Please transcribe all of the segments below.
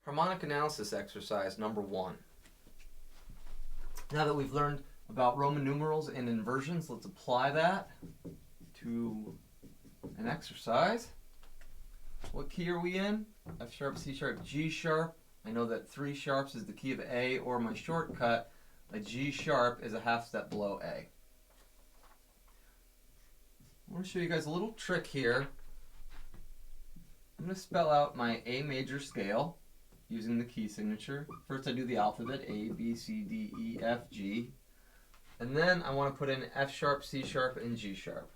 Harmonic analysis exercise number 1. Now that we've learned about Roman numerals and inversions, let's apply that to an exercise. What key are we in? F sharp, C sharp, G sharp. I know that 3 sharps is the key of A, or my shortcut, a G sharp is a half step below A. I want to show you guys a little trick here. I'm going to spell out my A major scale using the key signature. First I do the alphabet, A, B, C, D, E, F, G. And then I want to put in F sharp, C sharp, and G sharp.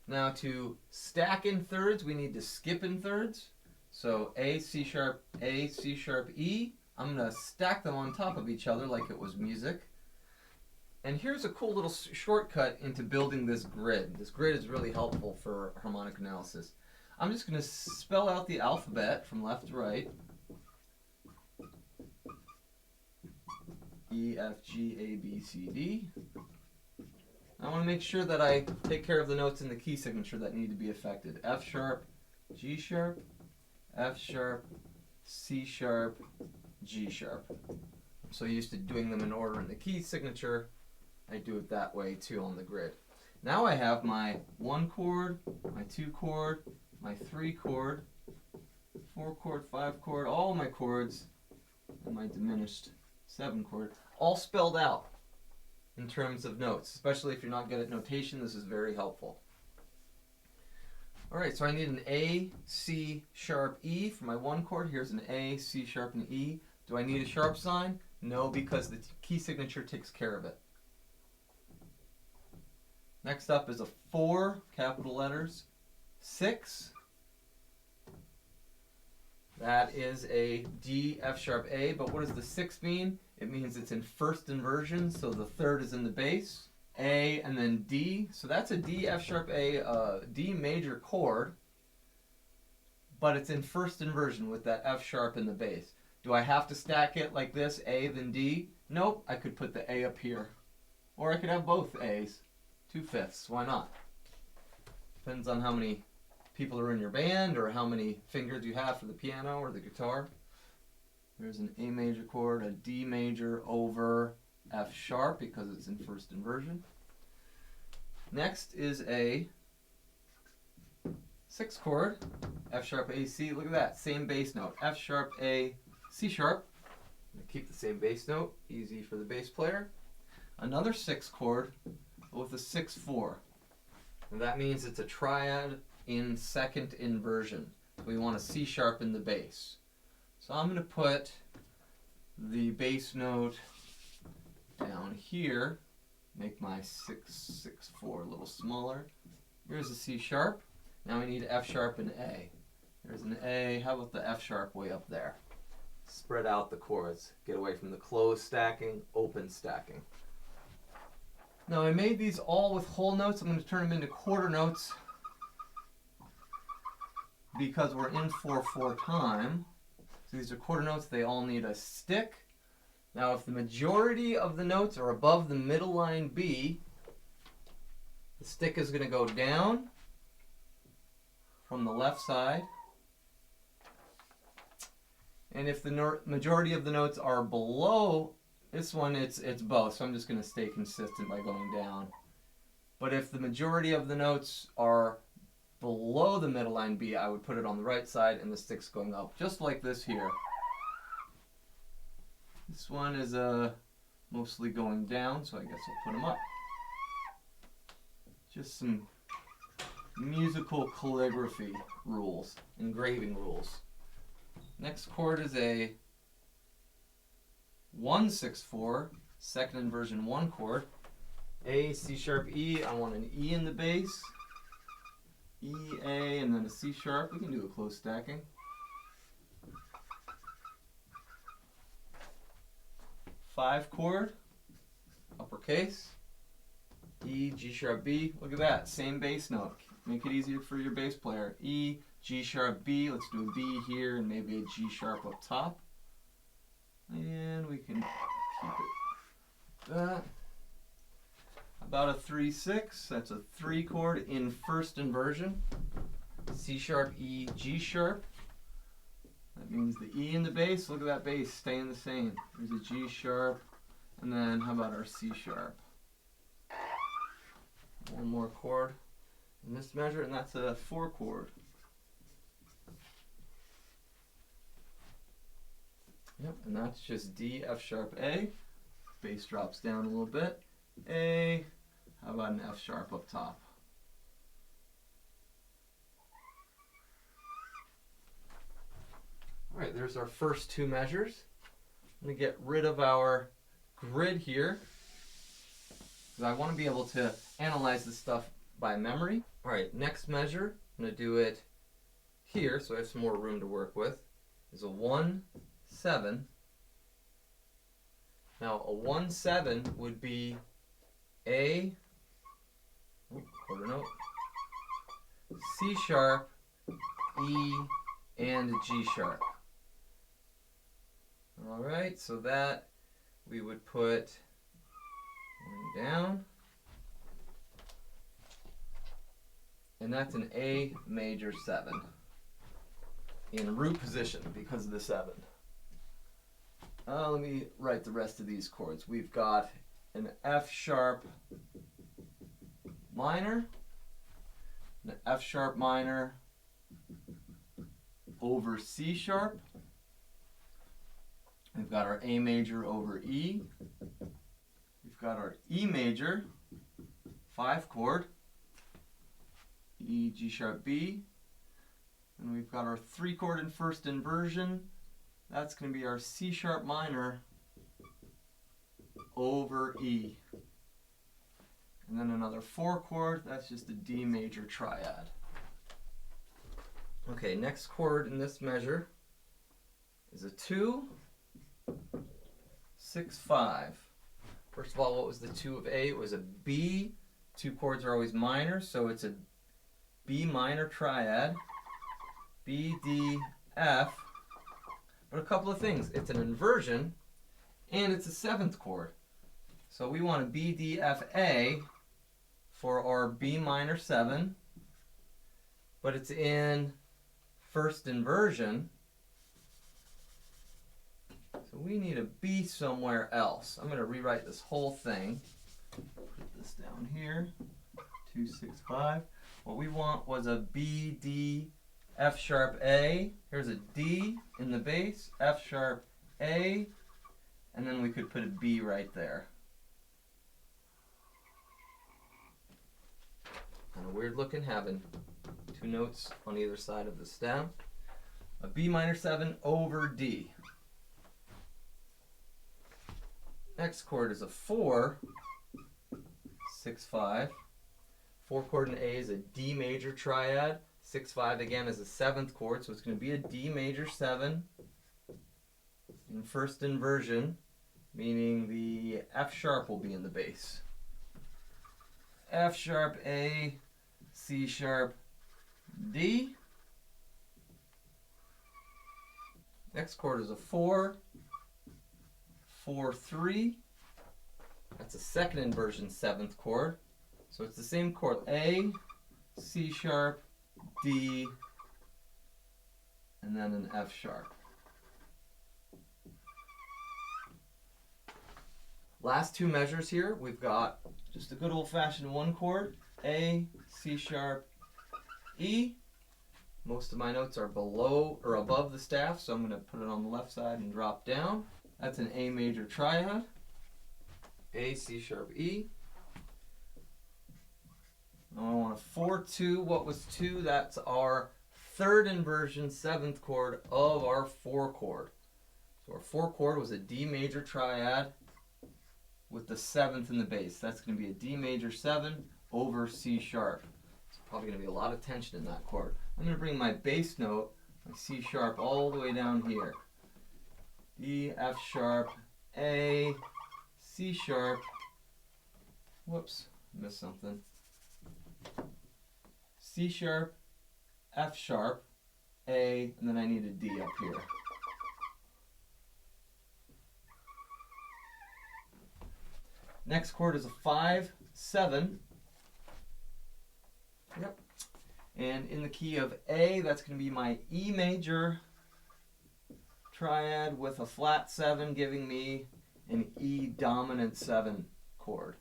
Now to stack in thirds, we need to skip in thirds. So A, C sharp, E. I'm going to stack them on top of each other like it was music. And here's a cool little shortcut into building this grid. This grid is really helpful for harmonic analysis. I'm just going to spell out the alphabet from left to right. E, F, G, A, B, C, D. I want to make sure that I take care of the notes in the key signature that need to be affected. F sharp, G sharp, F sharp, C sharp, G sharp. I'm so used to doing them in order in the key signature, I do it that way too on the grid. Now I have my 1 chord, my 2 chord, my 3 chord, 4 chord, 5 chord, all my chords, and my diminished 7 chord, all spelled out in terms of notes. Especially if you're not good at notation, this is very helpful. Alright, so I need an A, C, sharp, E for my 1 chord. Here's an A, C sharp, and E. Do I need a sharp sign? No, because the key signature takes care of it. Next up is a 4, capital letters, 6. That is a D, F sharp, A, but what does the 6 mean? It means it's in first inversion, so the third is in the bass. A and then D, so that's a D, F sharp, A, D major chord, but it's in first inversion with that F sharp in the bass. Do I have to stack it like this, A then D? Nope, I could put the A up here. Or I could have both A's. 2/5, why not? Depends on how many people are in your band or how many fingers you have for the piano or the guitar. There's an A major chord, a D major over F sharp because it's in first inversion. Next is a 6 chord, F sharp, A, C. Look at that, same bass note, F sharp, A, C sharp. Keep the same bass note, easy for the bass player. Another 6 chord with a 6/4. And that means it's a triad in second inversion. We want a C sharp in the bass. So I'm going to put the bass note down here, make my 6/6/4 a little smaller. Here's a C sharp. Now we need F sharp and A. There's an A. How about the F sharp way up there? Spread out the chords. Get away from the closed stacking, open stacking. Now I made these all with whole notes. I'm going to turn them into quarter notes because we're in 4/4 time. So these are quarter notes. They all need a stick. Now if the majority of the notes are above the middle line B, the stick is going to go down from the left side. And if the majority of the notes are below this one, it's both, so I'm just going to stay consistent by going down. But if the majority of the notes are below the middle line B, I would put it on the right side and the stick's going up, just like this here. This one is mostly going down, so I guess I'll put them up. Just some musical calligraphy rules, engraving rules. Next chord is a 1/6/4, second inversion 1 chord. A, C sharp, E. I want an E in the bass. E, A, and then a C sharp. We can do a close stacking. Five chord, uppercase. E, G sharp, B. Look at that, same bass note. Make it easier for your bass player. E, G sharp, B. Let's do a B here and maybe a G sharp up top. And we can keep it that. About a 3/6. That's a 3 chord in first inversion. C sharp, E, G sharp. That means the E in the bass, look at that bass staying the same. There's a G sharp, and then how about our C sharp? One more chord in this measure, and that's a 4 chord. Yep, and that's just D, F sharp, A. Bass drops down a little bit. A, how about an F sharp up top? All right, there's our first 2 measures. I'm going to get rid of our grid here, because I want to be able to analyze this stuff by memory. All right, next measure, I'm going to do it here, so I have some more room to work with, is a 1, 7. Now, a 1, 7 would be A, quarter note, C sharp, E, and G sharp. All right, so that we would put one down, and that's an A major 7 in root position because of the 7. Let me write the rest of these chords. We've got an F sharp minor, an F sharp minor over C sharp. We've got our A major over E. We've got our E major, 5 chord, E, G sharp, B. And we've got our 3 chord in first inversion. That's going to be our C sharp minor over E. And then another 4 chord, that's just a D major triad. Okay, next chord in this measure is a 2, 6, 5. First of all, what was the 2 of A? It was a B. 2 chords are always minor, so it's a B minor triad. B, D, F. But a couple of things. It's an inversion, and it's a 7th chord. So we want a B, D, F, A for our B minor 7, but it's in first inversion. So we need a B somewhere else. I'm going to rewrite this whole thing. Put this down here. 2, 6, 5. What we want was a B, D, F sharp, A. Here's a D in the bass, F sharp, A, and then we could put a B right there. Kind of weird looking, having 2 notes on either side of the stem. A B minor 7 over D. Next chord is a 4, 6, 5. 4 chord in A is a D major triad. 6, 5 again is a 7th chord, so it's going to be a D major 7 in first inversion, meaning the F sharp will be in the bass. F sharp, A, C sharp, D. Next chord is a 4, 4, 3. That's a second inversion 7th chord. So it's the same chord, A, C sharp, D, and then an F sharp. Last 2 measures here, we've got just a good old-fashioned 1 chord, A, C sharp, E. Most of my notes are below or above the staff, so I'm going to put it on the left side and drop down. That's an A major triad, A, C sharp, E. Now I want a 4, 2. What was 2? That's our third inversion 7th chord of our 4 chord. So our 4 chord was a D major triad with the 7th in the bass. That's going to be a D major 7 over C sharp. There's probably going to be a lot of tension in that chord. I'm going to bring my bass note, my C sharp, all the way down here. E, F sharp, A, C sharp. Whoops, missed something. C sharp, F sharp, A, and then I need a D up here. Next chord is a 5, 7. Yep. And in the key of A, that's going to be my E major triad with a flat 7, giving me an E dominant 7 chord.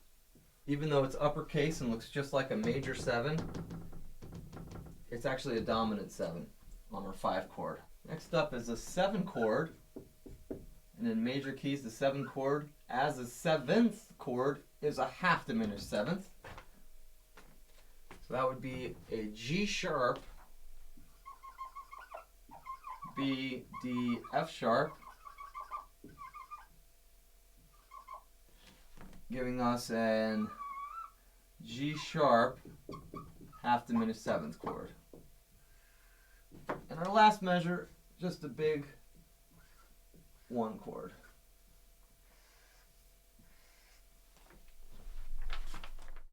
Even though it's uppercase and looks just like a major 7, it's actually a dominant 7 on our 5 chord. Next up is a 7 chord, and in major keys the 7 chord as a 7th chord is a half diminished 7th. So that would be a G sharp, B, D, F sharp, giving us an G sharp half diminished 7th chord. And our last measure, just a big 1 chord.